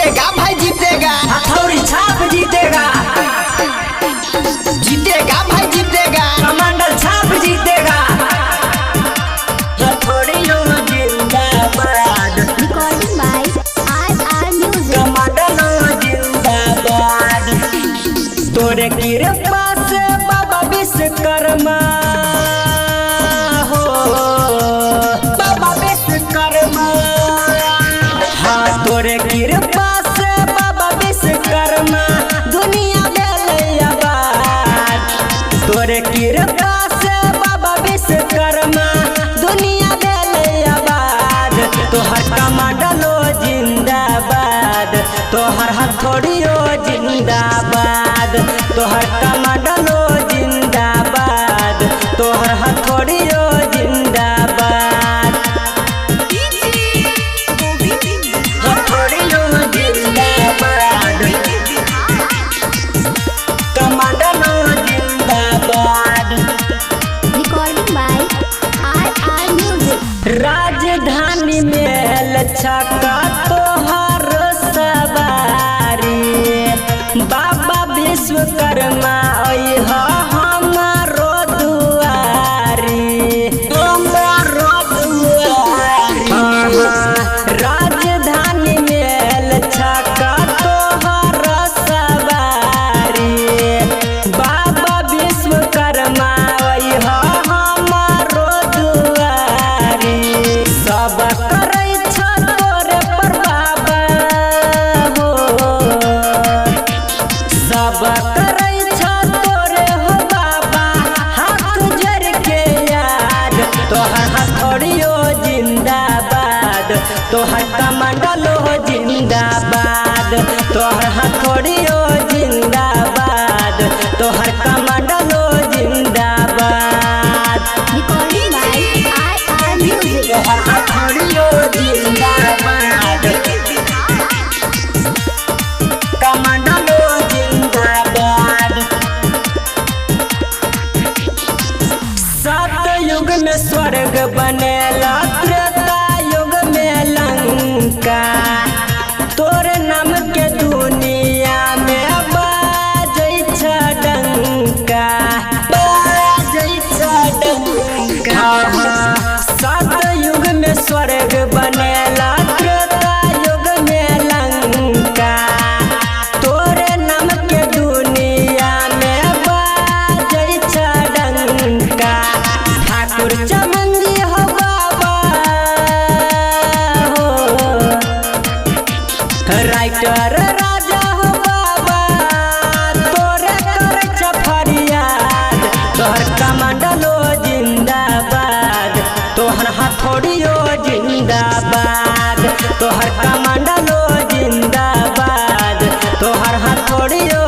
जीतेगा भाई जीतेगा, हथौड़ी छाप जीतेगा, जीतेगा भाई जीतेगा, कमंडल छाप जीतेगा। हथौड़ियों जिंदाबाद, Recording by RR Music. कमंडल जिंदाबाद। तोरे कृपा से बाबा विश्वकर्मा हो, बाबा विश्वकर्मा। हाँ तोरे कृपा से बाबा विश्वकर्मा दुनिया भेलै आबाद। तोरे कृपा से बाबा विश्वकर्मा दुनिया भेलै आबाद। तोहर कमंडलो जिंदाबाद, तोहर हथौड़ियो जिंदाबाद, तोहर कमंडलो जिंदाबाद, तोहर हथौड़ियो जिंदाबाद। हथौड़ियो जिंदाबाद, कमंडलो जिंदाबाद। Recording by RR Music. राजधानी में लचका तोहर सवारी, बाबा विश्वकर्मा अइह हमारो दुआरी, हमारो दुआरी। राजधानी में लचका तोहर सवारी, बाबा विश्वकर्मा अइह हमारो दुआरी। सब करै छ तोरे पर बाबा हो, सब करै छ तोरे हो बाबा, हाथ जोड़ के याद। तोहर हथौड़ियो जिंदाबाद, तोहर कमंडलो जिंदाबाद, तोहर हथौड़ियो जिंदाबाद, तोहर कमंडलो जिंदाबाद। Recording by RR Music. तोहर हथौड़ियो जिंदाबाद, कमंडलो जिंदाबाद। सतयुग में स्वर्ग बनेला, त्रेता युग में लंका। तोरे नाम के दुनिया में बाजै छ डंका, बाजै छ डंका। सतयुग में स्वर्ग बनेला, त्रेता युग में लंका। तोरे नाम के दुनिया में बाजै छ डंका। ठाकुर चमंदी हो बाबा हो, राइटर राजा हो बाबा, तोरे करै छ फरियाद। तोहर कमंडलो जिंदाबाद, तोहर हथौड़ियो जिंदाबाद, तोहर कमंडलो जिंदाबाद, तोहर हथौड़ियो